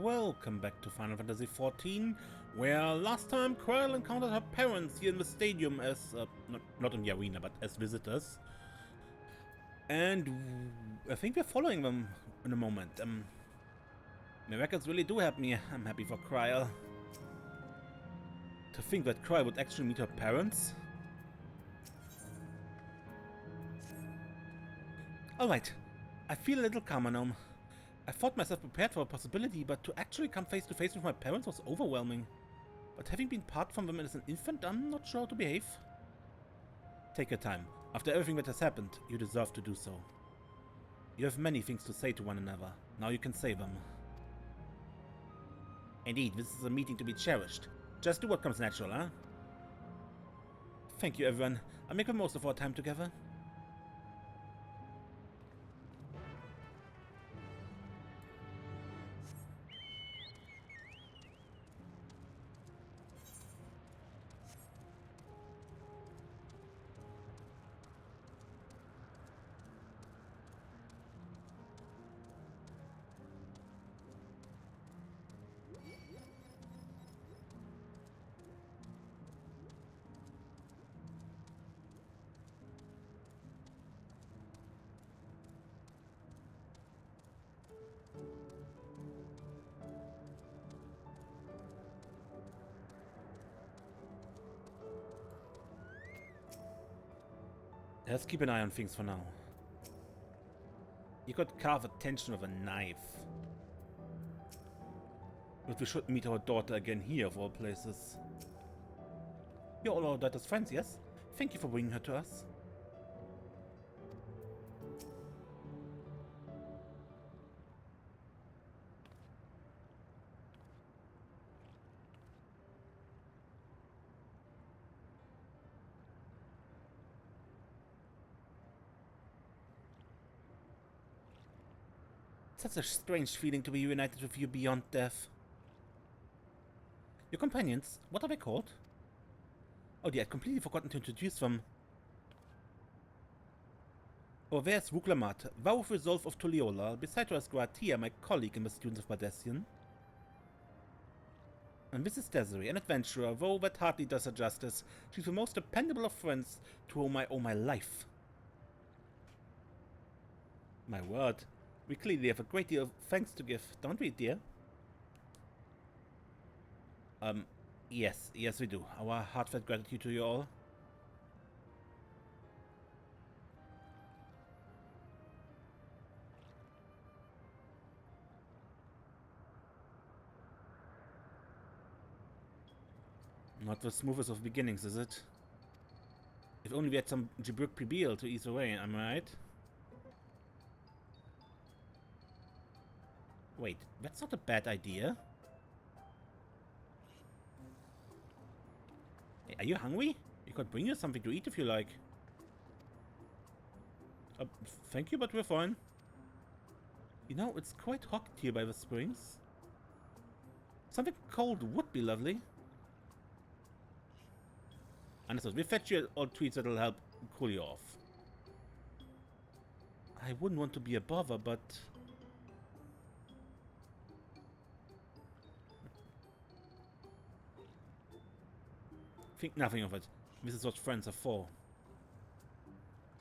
Welcome back to Final Fantasy XIV, where last time Krile encountered her parents here in the stadium as, not in the arena, but as visitors. And I think we're following them in a moment. My records really do help me. I'm happy for Krile. To think that Krile would actually meet her parents. Alright, I feel a little calmer now. I thought myself prepared for a possibility, but to actually come face to face with my parents was overwhelming. But having been part from them as an infant, I'm not sure how to behave. Take your time. After everything that has happened, you deserve to do so. You have many things to say to one another. Now you can say them. Indeed, this is a meeting to be cherished. Just do what comes natural, huh? Thank you, everyone. I'll make the most of our time together. Let's keep an eye on things for now. You could carve attention with a knife. But we should meet our daughter again here, of all places. You're all our daughter's friends, yes? Thank you for bringing her to us. Such a strange feeling to be reunited with you beyond death. Your companions, what are they called? Oh dear, I'd completely forgotten to introduce them. Oh, there's Vuklamat, Vow of Resolve of Tuliola. Beside her is Gratia, my colleague in the Students of Bardessian. And this is Desiree, an adventurer, though that hardly does her justice. She's the most dependable of friends to whom I owe my life. My word. We clearly have a great deal of thanks to give, don't we, dear? Yes we do. Our heartfelt gratitude to you all. Not the smoothest of beginnings, is it? If only we had some Jibruk Pibil to ease away, am I right? Wait, that's not a bad idea. Hey, are you hungry? We could bring you something to eat if you like. Thank you, but we're fine. You know, it's quite hot here by the springs. Something cold would be lovely. Understood. We'll fetch you all treats that'll help cool you off. I wouldn't want to be a bother, but... think nothing of it. This is what friends are for.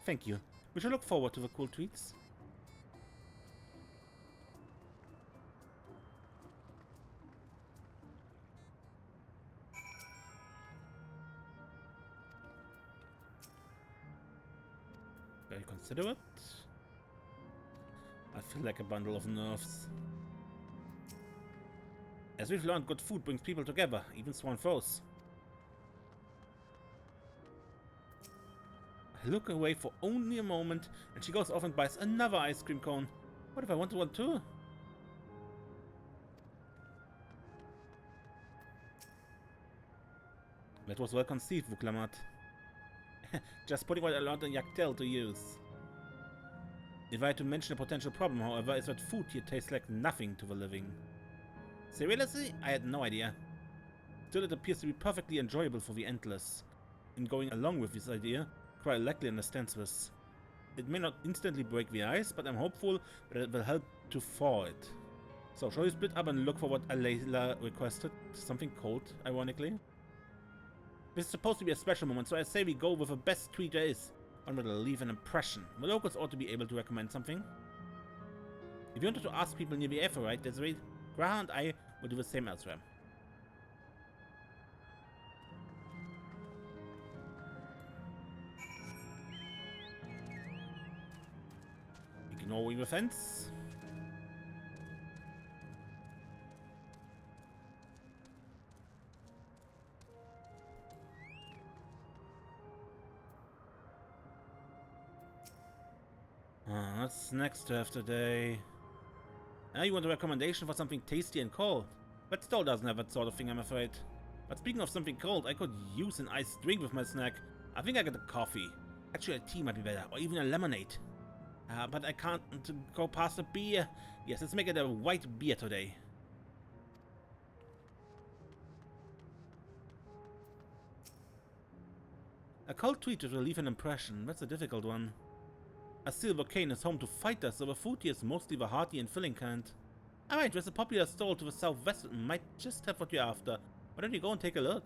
Thank you. We shall look forward to the cool treats. Very considerate. I feel like a bundle of nerves. As we've learned, good food brings people together, even sworn foes. I look away for only a moment, and she goes off and buys another ice cream cone. What if I wanted one too? That was well conceived, Vuklamat. Just putting what I learned in Yaktel to use. If I had to mention a potential problem, however, is that food here tastes like nothing to the living. Seriously? I had no idea. Still, it appears to be perfectly enjoyable for the endless. In going along with this idea, Krile likely understands this. It may not instantly break the ice, but I'm hopeful that it will help to thaw it. So, shall we split up and look for what Asyle requested? Something cold, ironically. This is supposed to be a special moment, so I say we go with the best tweet there is. One that'll leave an impression. The locals ought to be able to recommend something. If you wanted to ask people near the airfield, right, there's a way. Gra and I will do the same elsewhere. Ignoring the fence. What's next to have today? You want a recommendation for something tasty and cold? That stall doesn't have that sort of thing, I'm afraid. But speaking of something cold, I could use an iced drink with my snack. I think I get a coffee. Actually, a tea might be better, or even a lemonade. But I can't go past a beer. Yes, let's make it a white beer today. A cold treat will leave an impression. That's a difficult one. Asyle Volcane is home to fighters, so the food here is mostly the hearty and filling kind. Alright, there's a popular stall to the southwest that might just have what you're after. Why don't you go and take a look?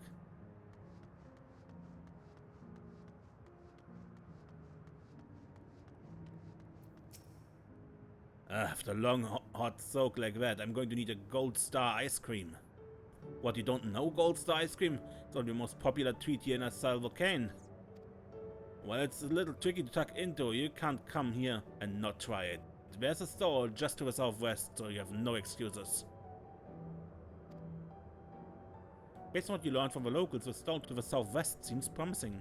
After a long hot soak like that, I'm going to need a Gold Star ice cream. What, you don't know Gold Star ice cream? It's one of the most popular treat here in Asyle Volcane. Well, it's a little tricky to tuck into. You can't come here and not try it. There's a stall just to the southwest, so you have no excuses. Based on what you learned from the locals, the stall to the southwest seems promising.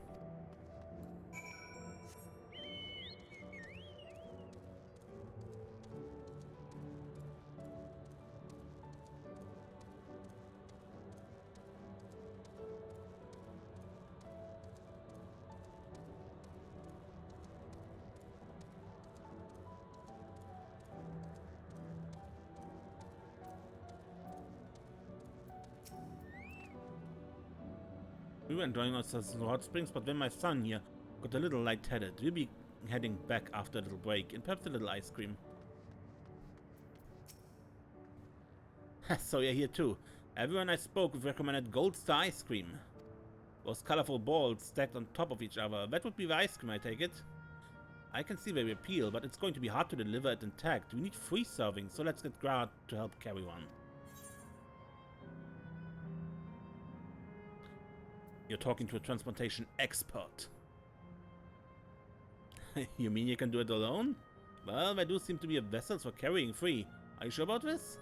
We were enjoying ourselves in the hot springs, but then my son here got a little lightheaded. We'll be heading back after a little break, and perhaps a little ice cream. So you're here too. Everyone I spoke with recommended Gold Star ice cream. Those colorful balls stacked on top of each other. That would be the ice cream, I take it. I can see their appeal, but it's going to be hard to deliver it intact. We need 3 servings, so let's get Gra to help carry one. You're talking to a transportation expert. You mean you can do it alone? Well, there do seem to be vessels for carrying 3. Are you sure about this?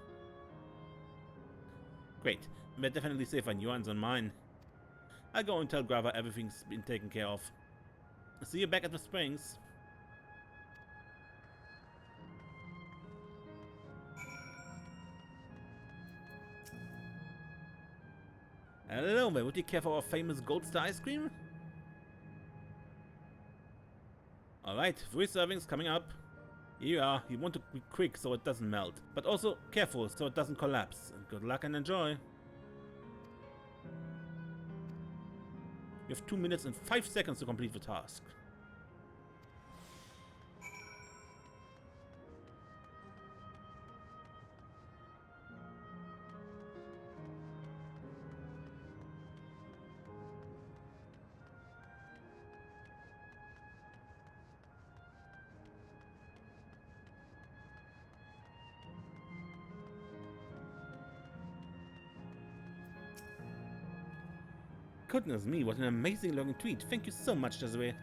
Great. They're definitely safer on yours than mine. I'll go and tell Grava everything's been taken care of. See you back at the springs. Hello there, would you care for our famous Gold Star ice cream? Alright, 3 servings coming up. Here you are. You want to be quick so it doesn't melt, but also careful so it doesn't collapse. And good luck and enjoy. You have 2 minutes and 5 seconds to complete the task. Goodness me, what an amazing looking tweet. Thank you so much, Desiree.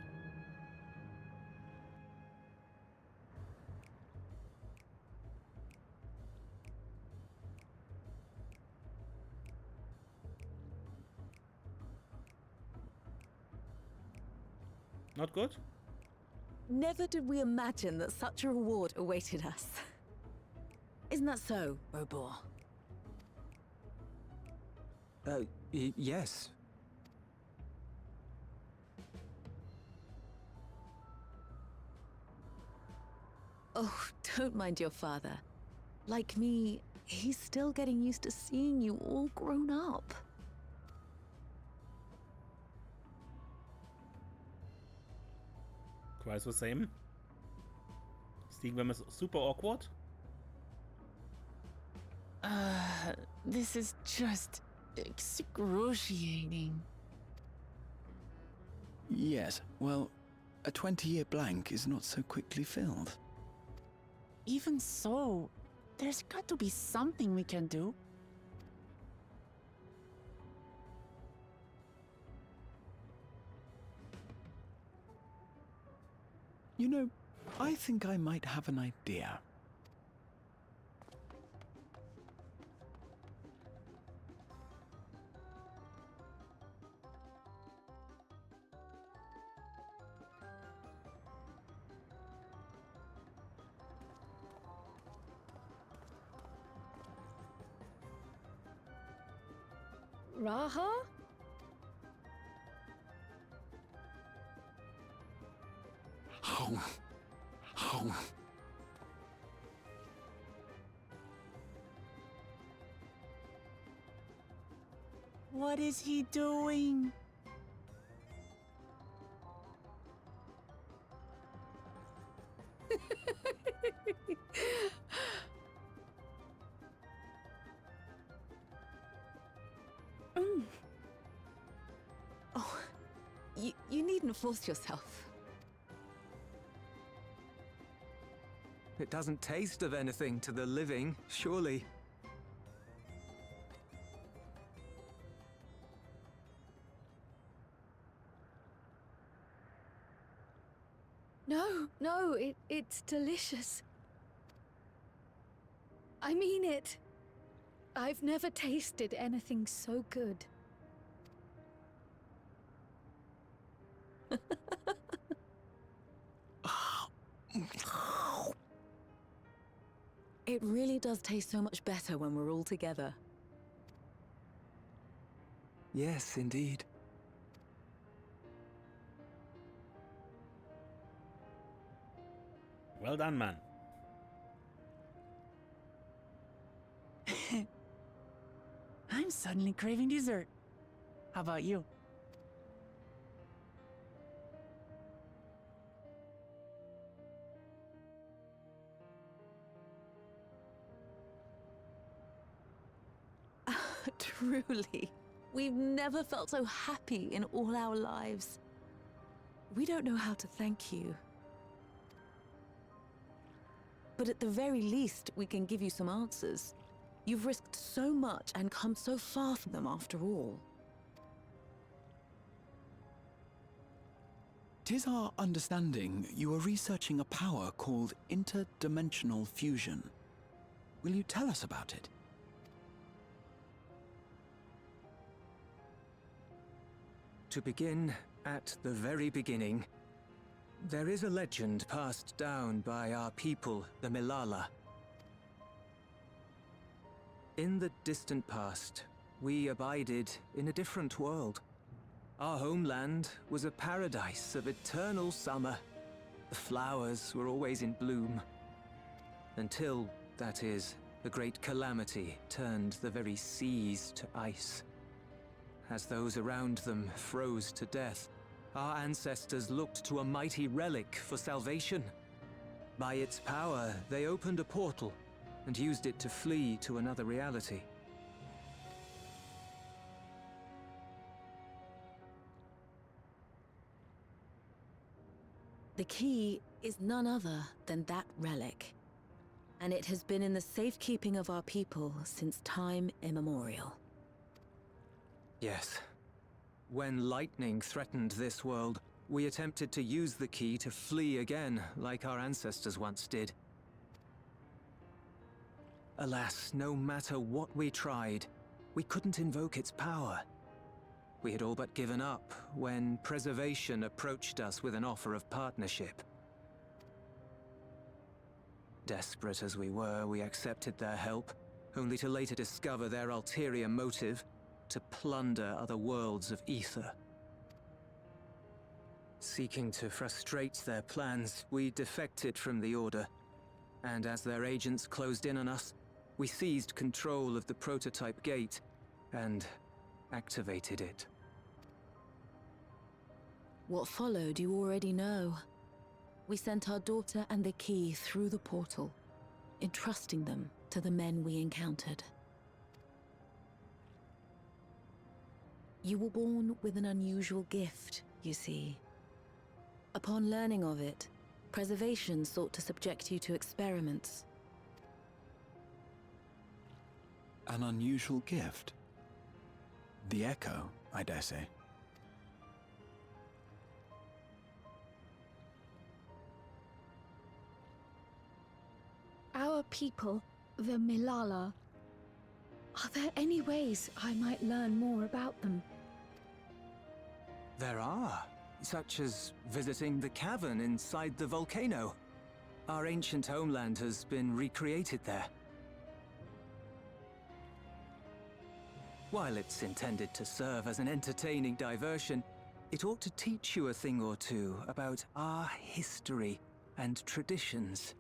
Not good? Never did we imagine that such a reward awaited us. Isn't that so, Robor? Yes. Oh, don't mind your father. Like me, he's still getting used to seeing you all grown up. Quite the same. Seeing them as super awkward. This is just excruciating. Yes, well, a 20-year blank is not so quickly filled. Even so, there's got to be something we can do. You know, I think I might have an idea. Raha? What is he doing? Oh, you needn't force yourself. It doesn't taste of anything to the living, surely. No, it's delicious. I mean it. I've never tasted anything so good. It really does taste so much better when we're all together. Yes, indeed. Well done, man. I'm suddenly craving dessert. How about you? Truly, we've never felt so happy in all our lives. We don't know how to thank you. But at the very least, we can give you some answers. You've risked so much and come so far from them after all. 'Tis our understanding you are researching a power called interdimensional fusion. Will you tell us about it? To begin at the very beginning, there is a legend passed down by our people, the Milala. In the distant past, we abided in a different world. Our homeland was a paradise of eternal summer. The flowers were always in bloom. Until, that is, a great calamity turned the very seas to ice. As those around them froze to death, our ancestors looked to a mighty relic for salvation. By its power, they opened a portal and used it to flee to another reality. The key is none other than that relic. And it has been in the safekeeping of our people since time immemorial. Yes. When lightning threatened this world, we attempted to use the key to flee again, like our ancestors once did. Alas, no matter what we tried, we couldn't invoke its power. We had all but given up when Preservation approached us with an offer of partnership. Desperate as we were, we accepted their help, only to later discover their ulterior motive: to plunder other worlds of ether. Seeking to frustrate their plans, we defected from the Order, and as their agents closed in on us, we seized control of the prototype gate and activated it. What followed you already know. We sent our daughter and the key through the portal, entrusting them to the men we encountered. You were born with an unusual gift, you see. Upon learning of it, Preservation sought to subject you to experiments. An unusual gift? The echo, I dare say. Our people, the Milala. Are there any ways I might learn more about them? There are, such as visiting the cavern inside the volcano. Our ancient homeland has been recreated there. While it's intended to serve as an entertaining diversion, it ought to teach you a thing or two about our history and traditions.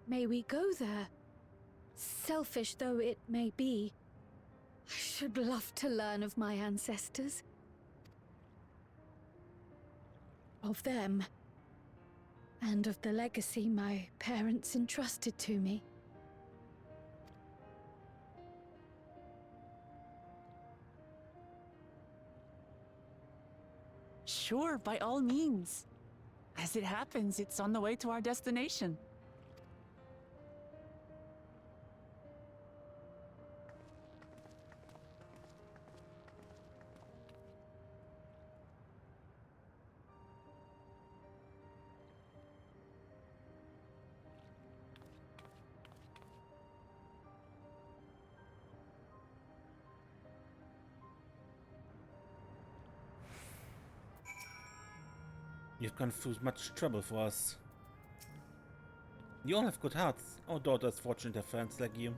May we go there? Selfish though it may be, I should love to learn of my ancestors. Of them. And of the legacy my parents entrusted to me. Sure, by all means. As it happens, it's on the way to our destination. You've gone through much trouble for us. You all have good hearts. Our daughter's fortunate to have friends like you.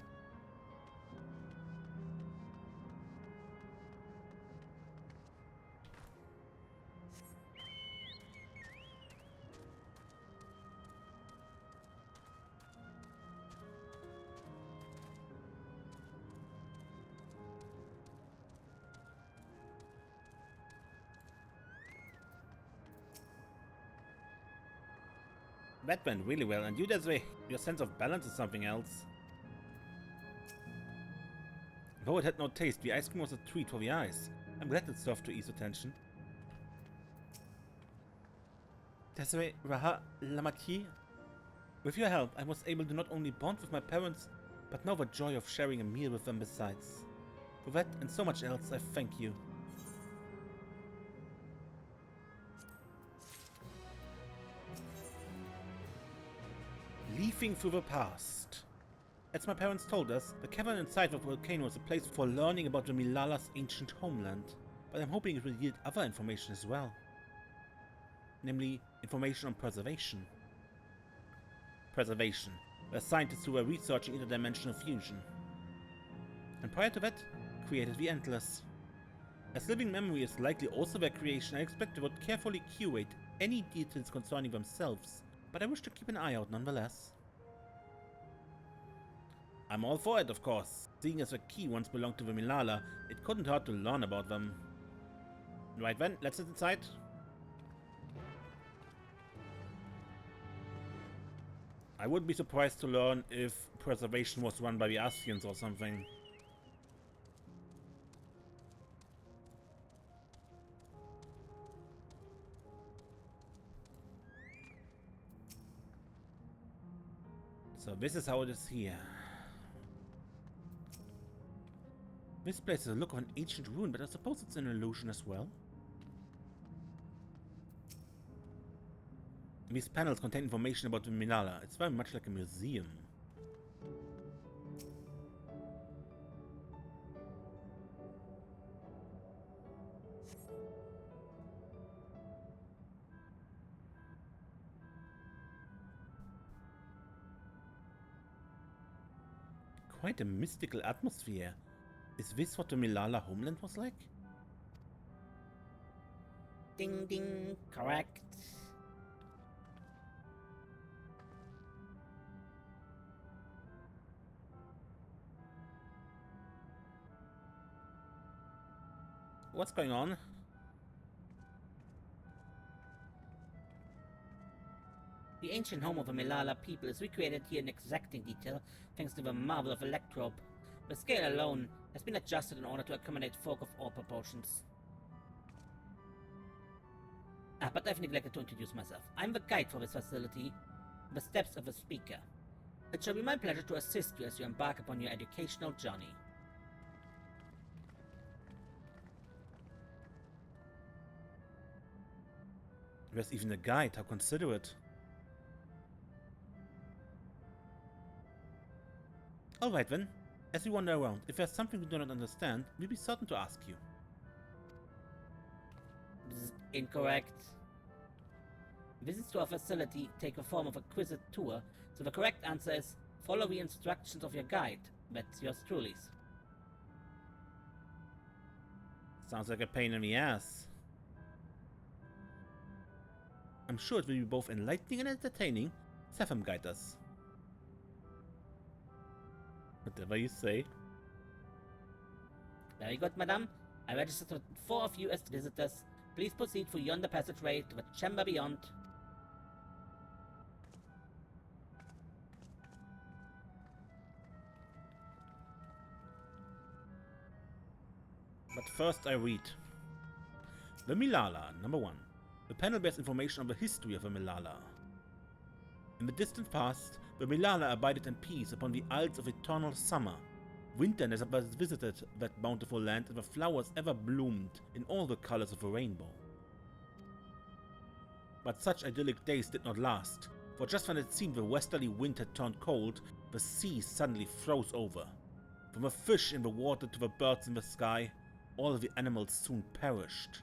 That went really well, and you, Desiree, your sense of balance is something else. Though it had no taste, the ice cream was a treat for the eyes. I'm glad it served to ease the tension. Desiree, Raha, Lamati, with your help, I was able to not only bond with my parents, but know the joy of sharing a meal with them besides. For that and so much else, I thank you. Leafing through the past. As my parents told us, the cavern inside the volcane was a place for learning about the Milala's ancient homeland, but I'm hoping it will yield other information as well. Namely, information on preservation. Preservation, where scientists who were researching interdimensional fusion. And prior to that, created the Endless. As living memory is likely also their creation, I expect they would carefully curate any details concerning themselves, but I wish to keep an eye out nonetheless. I'm all for it, of course. Seeing as the key once belonged to the Milala, it couldn't hurt to learn about them. Right then, let's sit inside. I wouldn't be surprised to learn if preservation was run by the Assyrians or something. So this is how it is here. This place has a look of an ancient ruin, but I suppose it's an illusion as well. These panels contain information about the Milala. It's very much like a museum. Quite a mystical atmosphere. Is this what the Milala homeland was like? Ding ding, correct. What's going on? The ancient home of the Milala people is recreated here in exacting detail thanks to the marvel of electrope. The scale alone has been adjusted in order to accommodate folk of all proportions. But I've neglected to introduce myself. I'm the guide for this facility, the steps of the speaker. It shall be my pleasure to assist you as you embark upon your educational journey. There's even a guide, how considerate. Alright then, as we wander around, if there's something we do not understand, we'll be certain to ask you. Incorrect. Visits to our facility take the form of a quiz tour, so the correct answer is follow the instructions of your guide. That's yours truly. Sounds like a pain in the ass. I'm sure it will be both enlightening and entertaining. Have him guide us. Whatever you say. Very good, madam. I registered 4 of you as visitors. Please proceed through yonder passageway to the chamber beyond. But first I read. The Milala, number 1. The panel bears information on the history of the Milala. In the distant past, the Milala abided in peace upon the Isles of Eternal Summer. Winter never visited that bountiful land, and the flowers ever bloomed in all the colors of the rainbow. But such idyllic days did not last, for just when it seemed the westerly wind had turned cold, the sea suddenly froze over. From the fish in the water to the birds in the sky, all of the animals soon perished.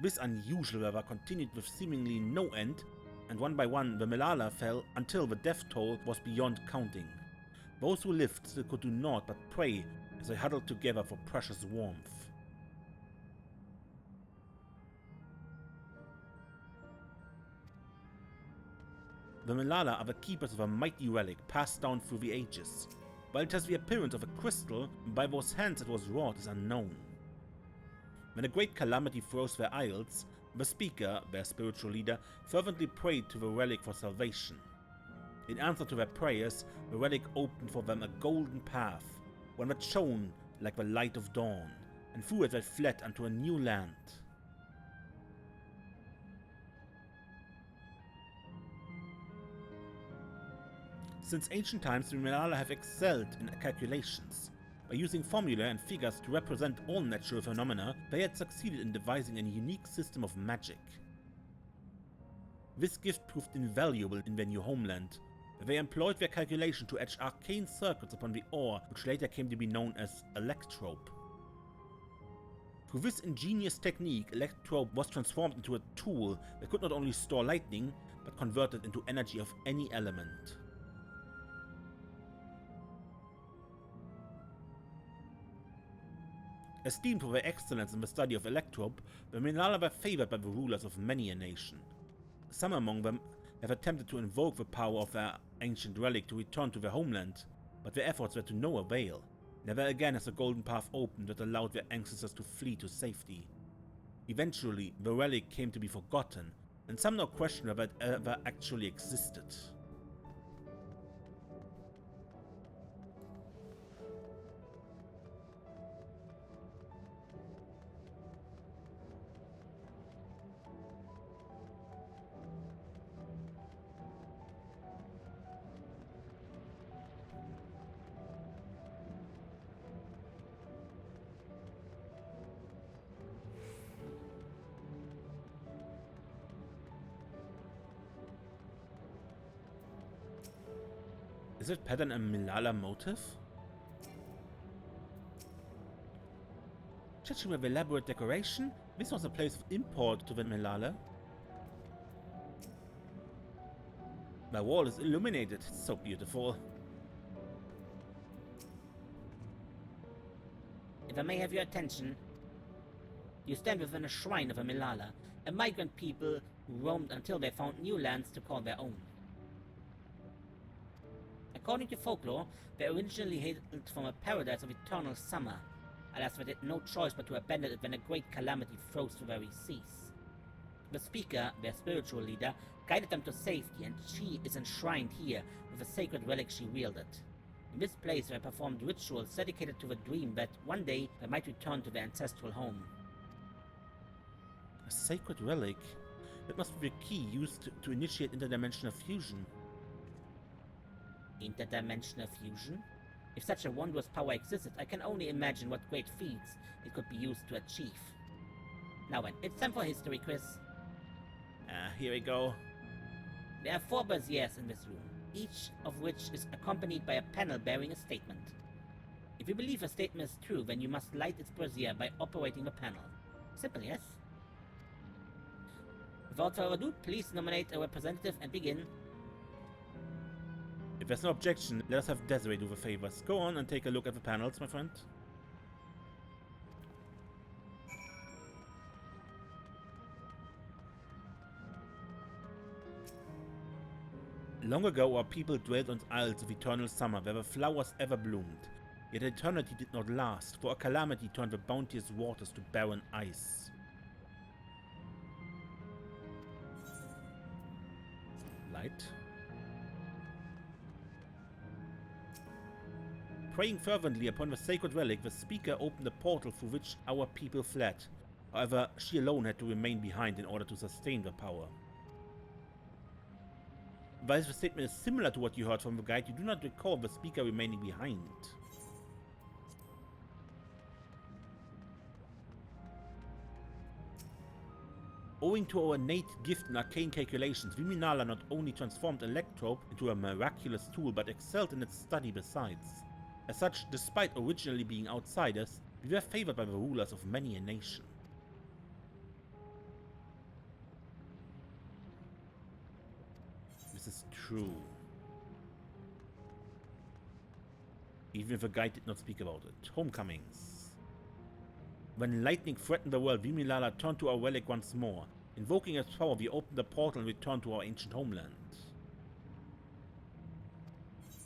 This unusual weather continued with seemingly no end, and one by one the Milala fell until the death toll was beyond counting. Those who lived still could do naught but pray as they huddled together for precious warmth. The Milala are the keepers of a mighty relic passed down through the ages. While it has the appearance of a crystal, by whose hands it was wrought is unknown. When a great calamity froze their isles, the speaker, their spiritual leader, fervently prayed to the relic for salvation. In answer to their prayers, the relic opened for them a golden path, one that shone like the light of dawn, and through it they fled unto a new land. Since ancient times, the Milala have excelled in calculations. By using formulae and figures to represent all natural phenomena, they had succeeded in devising a unique system of magic. This gift proved invaluable in their new homeland. They employed their calculation to etch arcane circuits upon the ore, which later came to be known as electrope. Through this ingenious technique, electrope was transformed into a tool that could not only store lightning, but convert it into energy of any element. Esteemed for their excellence in the study of electrope, the Milala were favored by the rulers of many a nation. Some among them have attempted to invoke the power of their ancient relic to return to their homeland, but their efforts were to no avail. Never again has a golden path opened that allowed their ancestors to flee to safety. Eventually, the relic came to be forgotten, and some now question whether it ever actually existed. Is that pattern a Milala motif? Judging by the elaborate decoration, this was a place of import to the Milala. The wall is illuminated, it's so beautiful. If I may have your attention, you stand within a shrine of a Milala, a migrant people who roamed until they found new lands to call their own. According to folklore, they originally hailed from a paradise of eternal summer. Alas, they had no choice but to abandon it when a great calamity froze the very seas. The speaker, their spiritual leader, guided them to safety, and she is enshrined here with a sacred relic she wielded. In this place they performed rituals dedicated to the dream that one day they might return to their ancestral home. A sacred relic? That must be the key used to initiate interdimensional fusion. Interdimensional fusion? If such a wondrous power existed, I can only imagine what great feats it could be used to achieve. Now then, it's time for a history quiz. Here we go. There are 4 braziers in this room, each of which is accompanied by a panel bearing a statement. If you believe a statement is true, then you must light its brazier by operating the panel. Simple, yes? Without further ado, please nominate a representative and begin. If there's no objection, let us have Desiree do the favors. Go on and take a look at the panels, my friend. Long ago, our people dwelt on isles of eternal summer, where the flowers ever bloomed. Yet eternity did not last, for a calamity turned the bounteous waters to barren ice. Light. Praying fervently upon the sacred relic, the speaker opened the portal through which our people fled. However, she alone had to remain behind in order to sustain the power. While the statement is similar to what you heard from the guide, you do not recall the speaker remaining behind. Owing to our innate gift in arcane calculations, Milala not only transformed Electrope into a miraculous tool, but excelled in its study besides. As such, despite originally being outsiders, we were favored by the rulers of many a nation. This is true. Even if the guide did not speak about it. Homecomings. When lightning threatened the world, Milala turned to our relic once more. Invoking its power, we opened the portal and returned to our ancient homeland.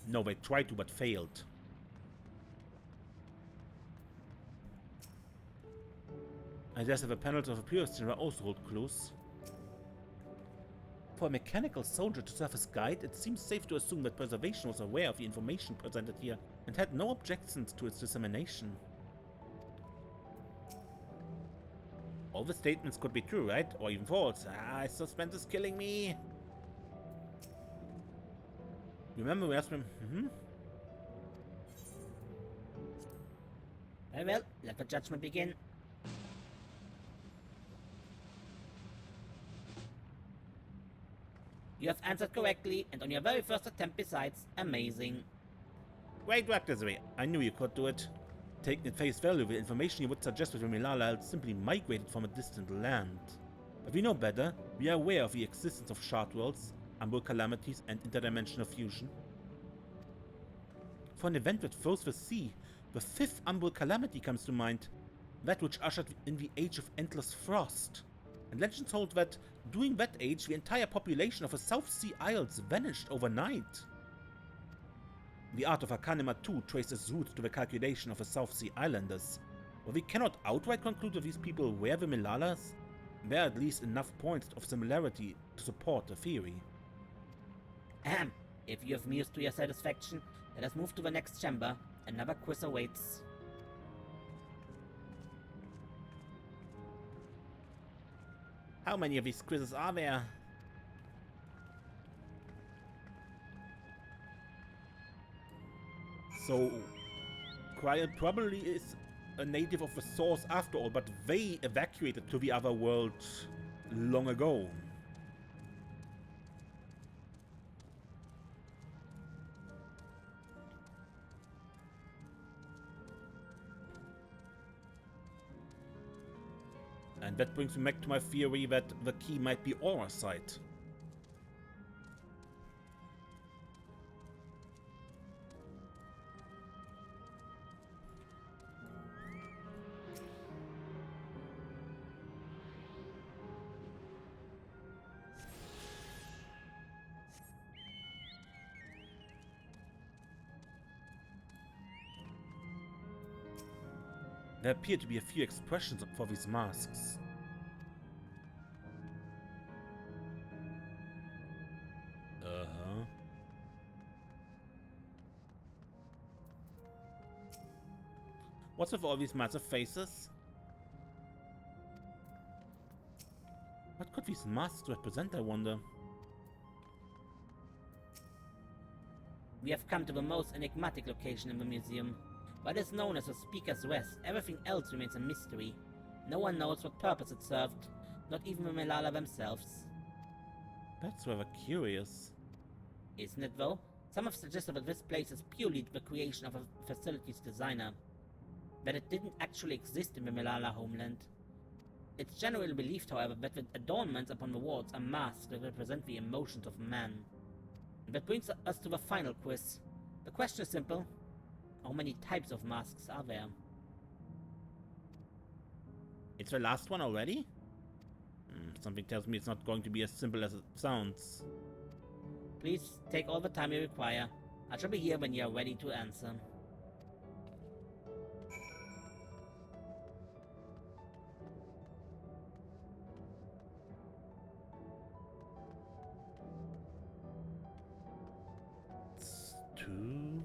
No, they tried to, but failed. I guess the panels of the purest were also hold clues. For a mechanical soldier to serve as guide, it seems safe to assume that preservation was aware of the information presented here and had no objections to its dissemination. All the statements could be true, right? Or even false. Suspense is killing me. Remember we asked him? Very well, let the judgment begin. You have answered correctly, and on your very first attempt besides. Amazing. Great work, Desiree. I knew you could do it. Taking at face value, the information you would suggest with Milala had simply migrated from a distant land. But we know better. We are aware of the existence of shard worlds, umbral calamities, and interdimensional fusion. For an event that froze the sea, the 5th umbral calamity comes to mind, that which ushered in the Age of Endless Frost. And legends hold that, during that age, the entire population of the South Sea Isles vanished overnight. The art of Arcanima too traces roots to the calculation of the South Sea Islanders. While we cannot outright conclude that these people were the Milalas, there are at least enough points of similarity to support the theory. Ahem. If you have mused to your satisfaction, let us move to the next chamber. Another quiz awaits. How many of these quizzes are there? So, Krile probably is a native of the source after all, but they evacuated to the other world long ago. And that brings me back to my theory that the key might be Aura Sight. There appear to be a few expressions for these masks. What's with all these massive faces? What could these masks represent, I wonder? We have come to the most enigmatic location in the museum. What is known as the Speaker's Rest, everything else remains a mystery. No one knows what purpose it served, not even the Milala themselves. That's rather curious. Isn't it though? Some have suggested that this place is purely the creation of a facility's designer. That it didn't actually exist in the Milala homeland. It's generally believed, however, that the adornments upon the walls are masks that represent the emotions of man. And that brings us to the final quiz. The question is simple. How many types of masks are there? It's the last one already? Something tells me it's not going to be as simple as it sounds. Please take all the time you require. I shall be here when you are ready to answer. It's two.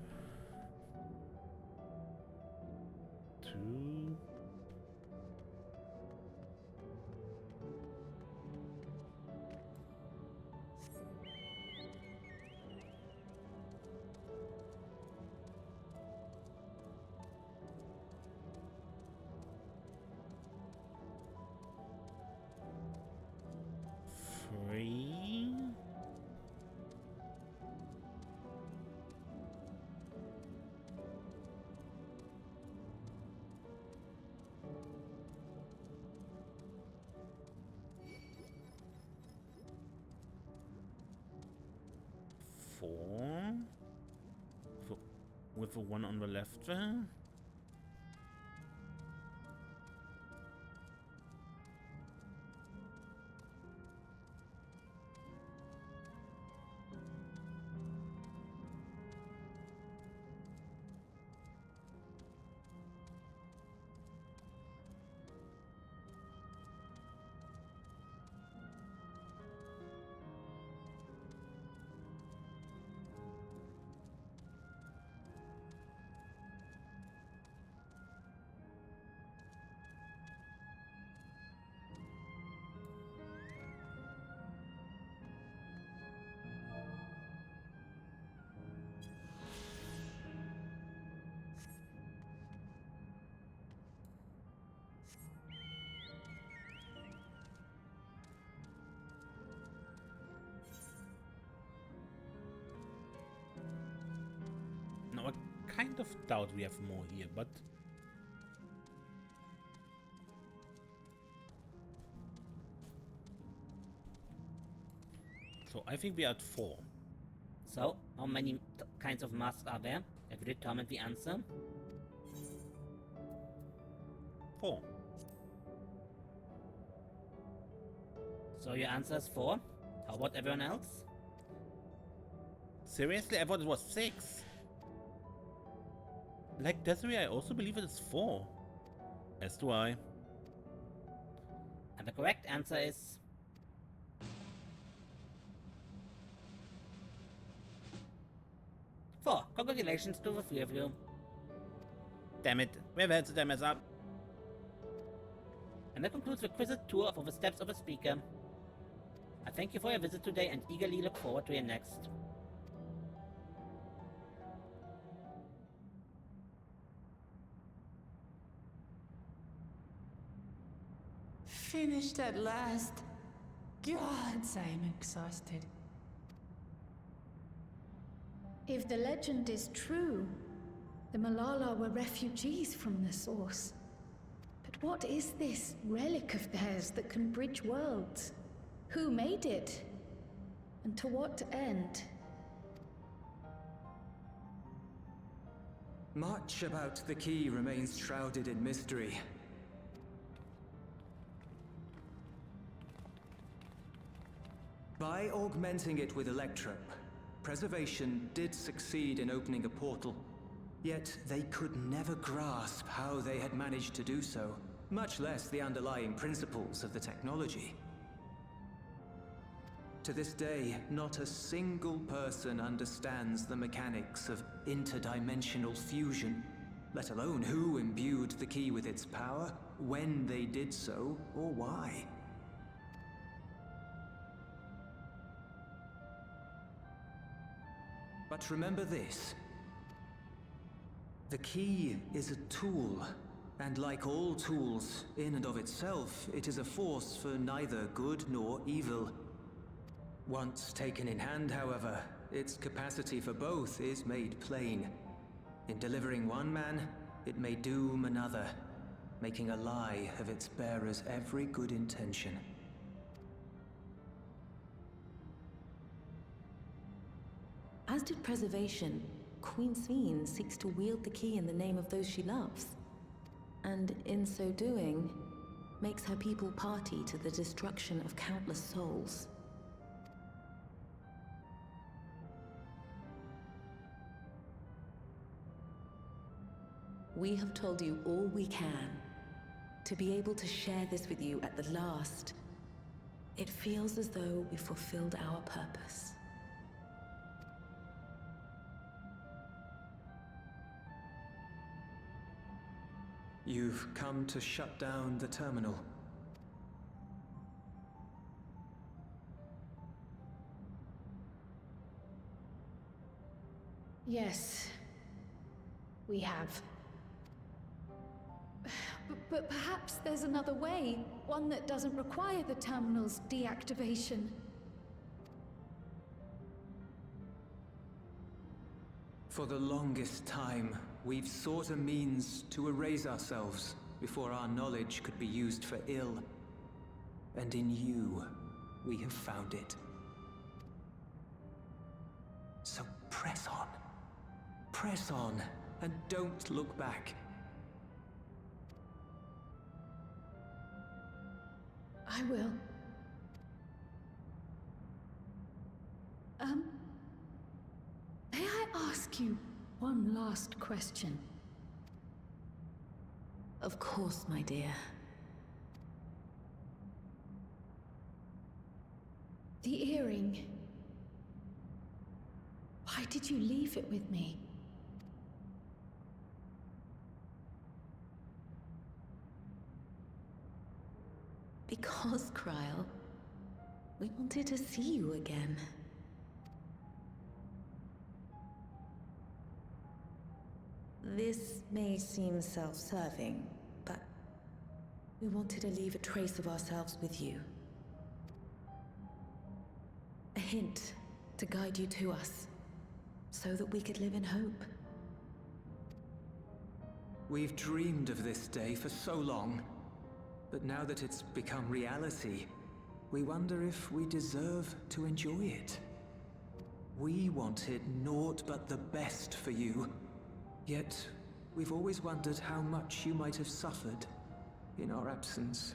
3. Four. With the one on the left there. Now, I kind of doubt we have more here, but... So, I think we are at 4. So, how many kinds of masks are there? Have you determined the answer? 4. So your answer is 4. How about everyone else? Seriously? I thought it was 6. Like Desiree, I also believe it is 4. As do I. And the correct answer is... 4. Congratulations to the 3 of you. Damn it. We've had to mess up. And that concludes the quiz tour of the steps of a speaker. I thank you for your visit today and eagerly look forward to your next. Finished at last. Gods, I am exhausted. If the legend is true, the Milala were refugees from the source. But what is this relic of theirs that can bridge worlds? Who made it? And to what end? Much about the key remains shrouded in mystery. By augmenting it with electrope, Preservation did succeed in opening a portal. Yet they could never grasp how they had managed to do so, much less the underlying principles of the technology. To this day, not a single person understands the mechanics of interdimensional fusion, let alone who imbued the key with its power, when they did so, or why. But remember this. The key is a tool, and like all tools, in and of itself, it is a force for neither good nor evil. Once taken in hand, however, its capacity for both is made plain. In delivering one man, it may doom another, making a lie of its bearer's every good intention. As did Preservation, Queen Sveen seeks to wield the key in the name of those she loves. And in so doing, makes her people party to the destruction of countless souls. We have told you all we can. To be able to share this with you at the last, it feels as though we fulfilled our purpose. You've come to shut down the terminal. Yes, we have. But perhaps there's another way, one that doesn't require the terminal's deactivation. For the longest time, we've sought a means to erase ourselves before our knowledge could be used for ill. And in you, we have found it. So press on. Press on, and don't look back. I will. May I ask you one last question? Of course, my dear. The earring. Why did you leave it with me? Because, Krile, we wanted to see you again. This may seem self-serving, but we wanted to leave a trace of ourselves with you. A hint to guide you to us, so that we could live in hope. We've dreamed of this day for so long, but now that it's become reality, we wonder if we deserve to enjoy it. We wanted naught but the best for you, yet we've always wondered how much you might have suffered in our absence.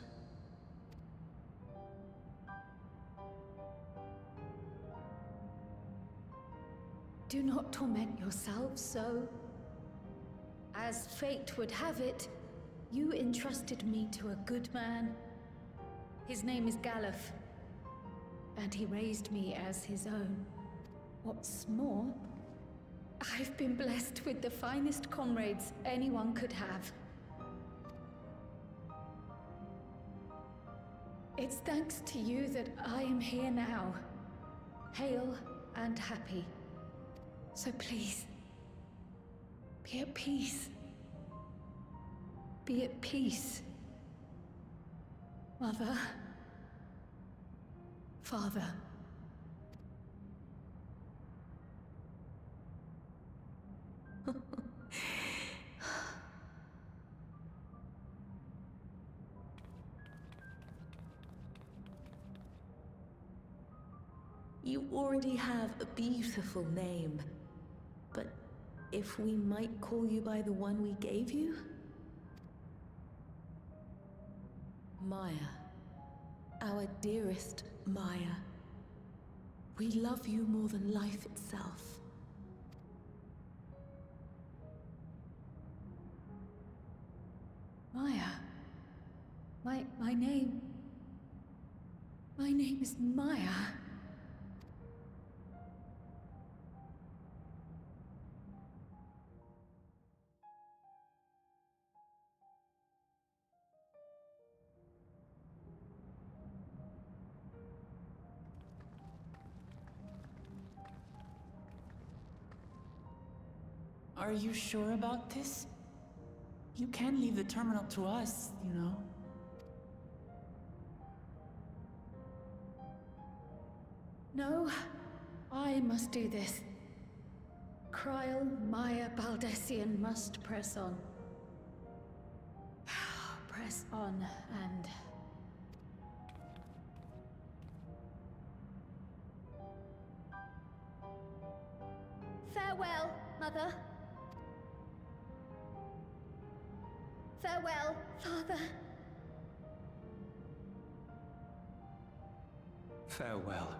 Do not torment yourselves so. As fate would have it, you entrusted me to a good man. His name is Galuf, and he raised me as his own. What's more, I've been blessed with the finest comrades anyone could have. It's thanks to you that I am here now, hale and happy. So please, be at peace. Be at peace. Mother. Father. You already have a beautiful name, but if we might call you by the one we gave you? Maya. Our dearest Maya. We love you more than life itself. Maya. My name... My name is Maya. Are you sure about this? You can leave the terminal to us, you know. No, I must do this. Krile, Maya, Baldessian must press on. Press on and... Farewell, Mother. Farewell, Father. Farewell.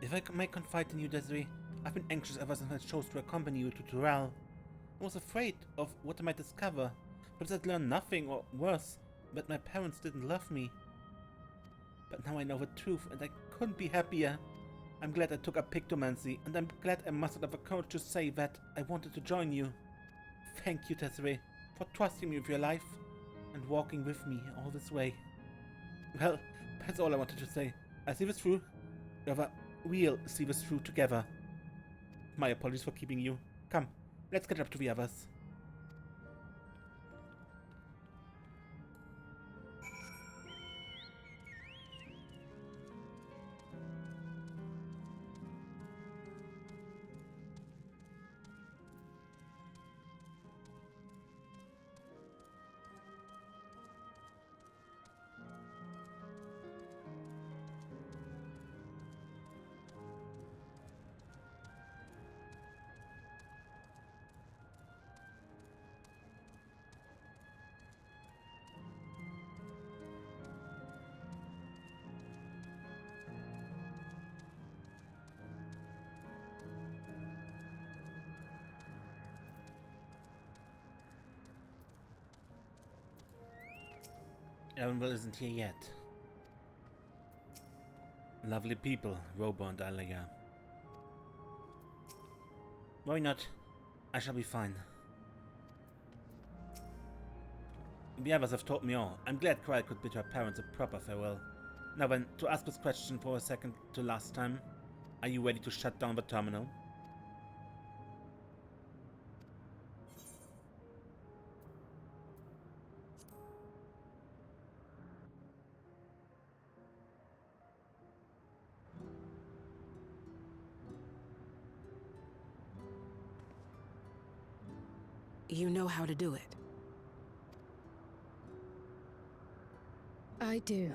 If I may confide in you, Desiree, I've been anxious ever since I chose to accompany you to Krile. I was afraid of what I might discover, but I'd learn nothing, or worse, that my parents didn't love me. But now I know the truth, and I couldn't be happier. I'm glad I took up pictomancy, and I'm glad I mustered up the courage to say that I wanted to join you. Thank you, Desiree, for trusting me with your life, and walking with me all this way. Well, that's all I wanted to say. I see this through. Rather, we'll see this through together. My apologies for keeping you. Come, let's catch up to the others. Erenville isn't here yet. Lovely people, Robo and Alaya. Worry not, I shall be fine. The others have taught me all. I'm glad Krile could bid her parents a proper farewell. Now then, to ask this question for a second to last time, are you ready to shut down the terminal? You know how to do it. I do.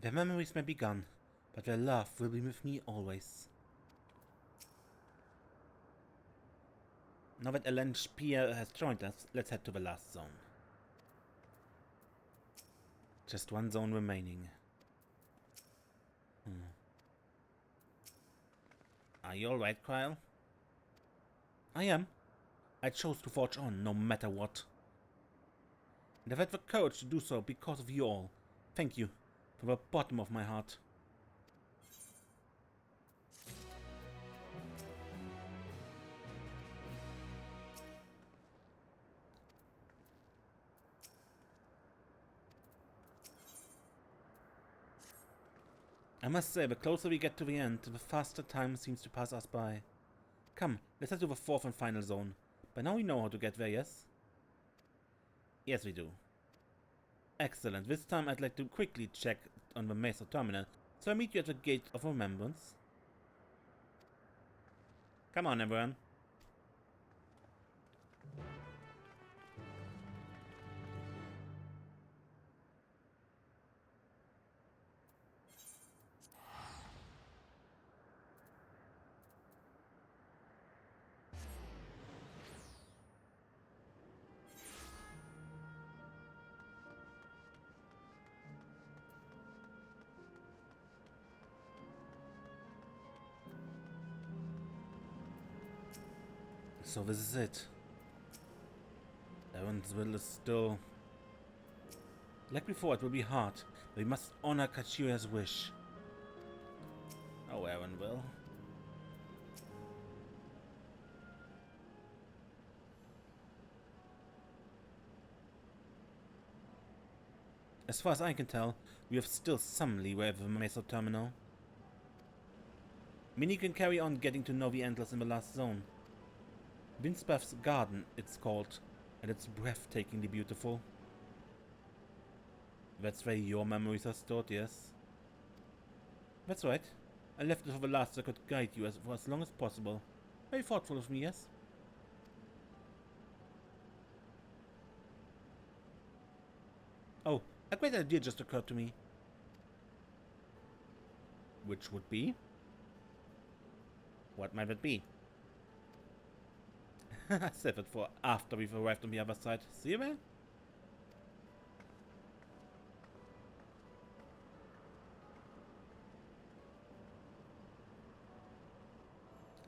Their memories may be gone, but their love will be with me always. Now that LNP has joined us, let's head to the last zone. Just one zone remaining. Are you alright, Krile? I am. I chose to forge on, no matter what. And I've had the courage to do so because of you all. Thank you, from the bottom of my heart. I must say, the closer we get to the end, the faster time seems to pass us by. Come, let's head to the fourth and final zone. By now we know how to get there, yes? Yes, we do. Excellent. This time I'd like to quickly check on the Mesa terminal, so I meet you at the Gate of Remembrance. Come on, everyone. So this is it. Evansville is still... Like before, it will be hard, but we must honor Katsuya's wish. Oh, Evansville. As far as I can tell, we have still some leeway with the Mesa terminal. Minnie can carry on getting to know the Endless in the last zone. Windspath's Garden, it's called, and it's breathtakingly beautiful. That's where your memories are stored, yes? That's right. I left it for the last so I could guide you for as long as possible. Very thoughtful of me, yes? Oh, a great idea just occurred to me. Which would be? What might it be? Save it for after we've arrived on the other side. See you there?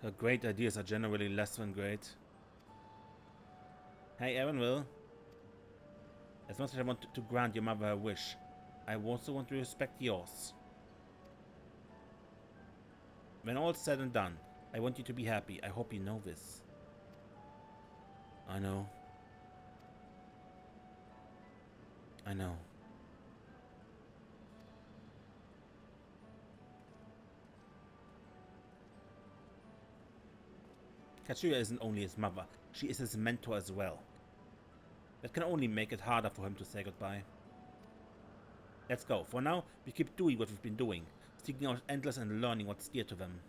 Her great ideas are generally less than great. Hey, Evanville. As much as I want to grant your mother her wish, I also want to respect yours. When all's said and done, I want you to be happy. I hope you know this. I know. I know. Katsuya isn't only his mother, she is his mentor as well. That can only make it harder for him to say goodbye. Let's go. For now, we keep doing what we've been doing, seeking out Endless and learning what's dear to them.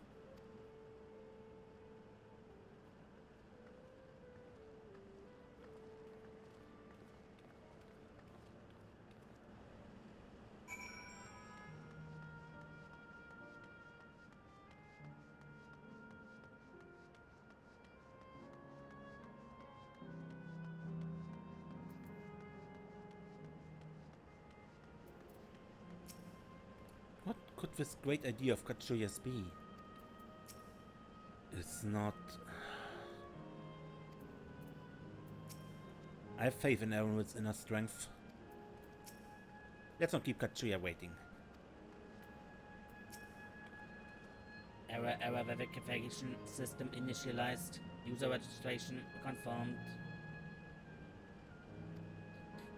What could this great idea of Katsuya's be? It's not... I have faith in Aaronwood's inner strength. Let's not keep Katsuya waiting. Error verification system initialized. User registration confirmed.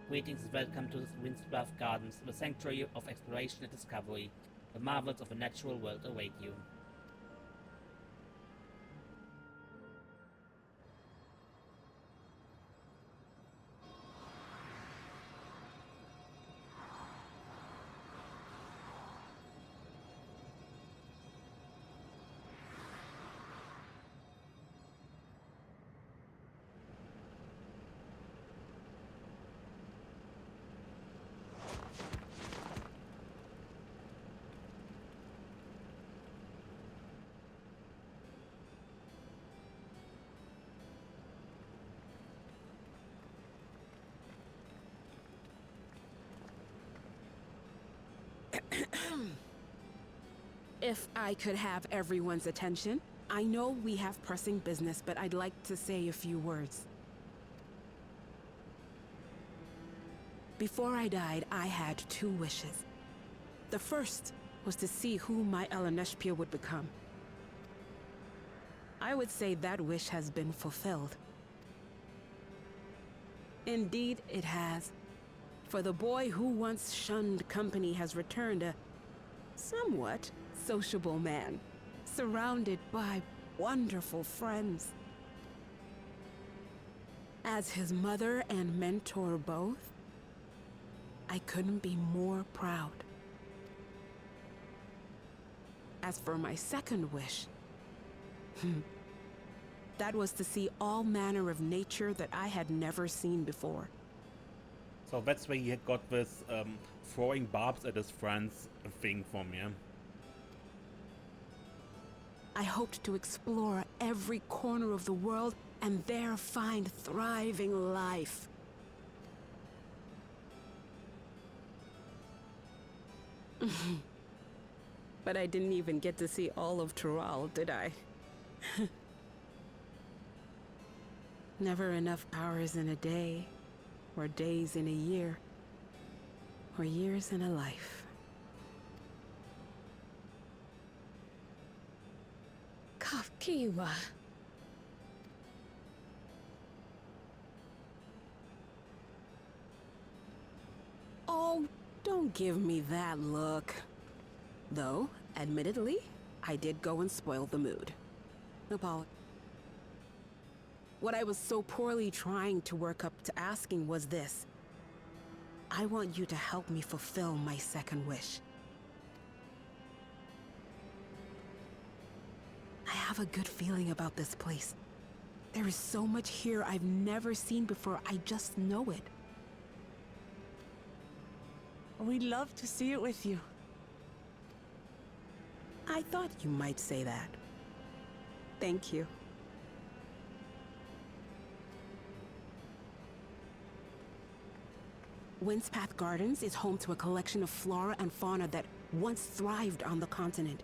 Greetings and welcome to Windspath Gardens, the sanctuary of exploration and discovery. The marvels of the natural world await you. If I could have everyone's attention, I know we have pressing business, but I'd like to say a few words. Before I died, I had 2 wishes. The first was to see who my Eleneshpia would become. I would say that wish has been fulfilled. Indeed, it has. For the boy who once shunned company has returned a somewhat sociable man, surrounded by wonderful friends. As his mother and mentor both, I couldn't be more proud. As for my second wish, that was to see all manner of nature that I had never seen before. So that's where he got this throwing barbs at his friends thing from, yeah? I hoped to explore every corner of the world and there find thriving life. But I didn't even get to see all of Tural, did I? Never enough hours in a day, or days in a year, or years in a life. Kafkiwa. Oh, don't give me that look. Though, admittedly, I did go and spoil the mood. What I was so poorly trying to work up to asking was this. I want you to help me fulfill my second wish. I have a good feeling about this place. There is so much here I've never seen before, I just know it. We'd love to see it with you. I thought you might say that. Thank you. Windspath Gardens is home to a collection of flora and fauna that once thrived on the continent.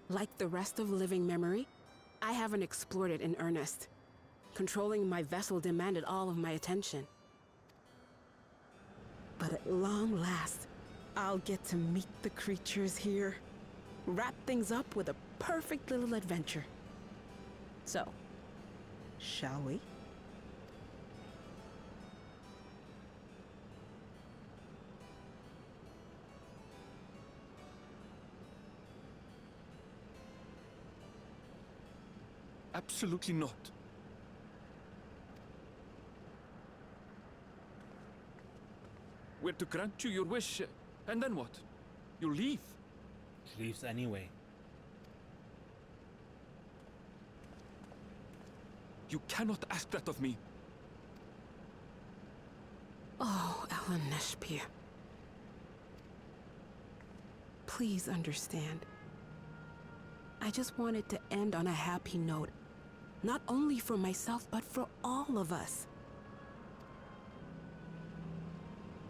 Like the rest of living memory, I haven't explored it in earnest. Controlling my vessel demanded all of my attention. But at long last, I'll get to meet the creatures here. Wrap things up with a perfect little adventure. So, shall we? Absolutely not. We're to grant you your wish, and then what? You leave? She leaves anyway. You cannot ask that of me. Oh, Eleneshpia. Please understand. I just wanted to end on a happy note. Not only for myself, but for all of us.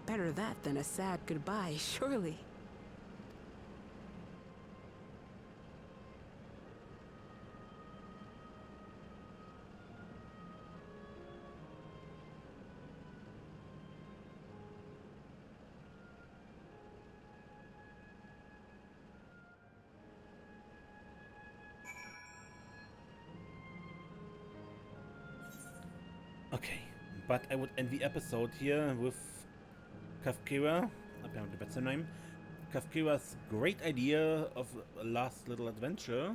Better that than a sad goodbye, surely. Okay, but I would end the episode here with Kafkira, apparently that's her name, Kafkira's great idea of a last little adventure.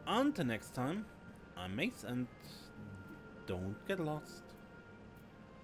Until next time, I'm Mace, and don't get lost.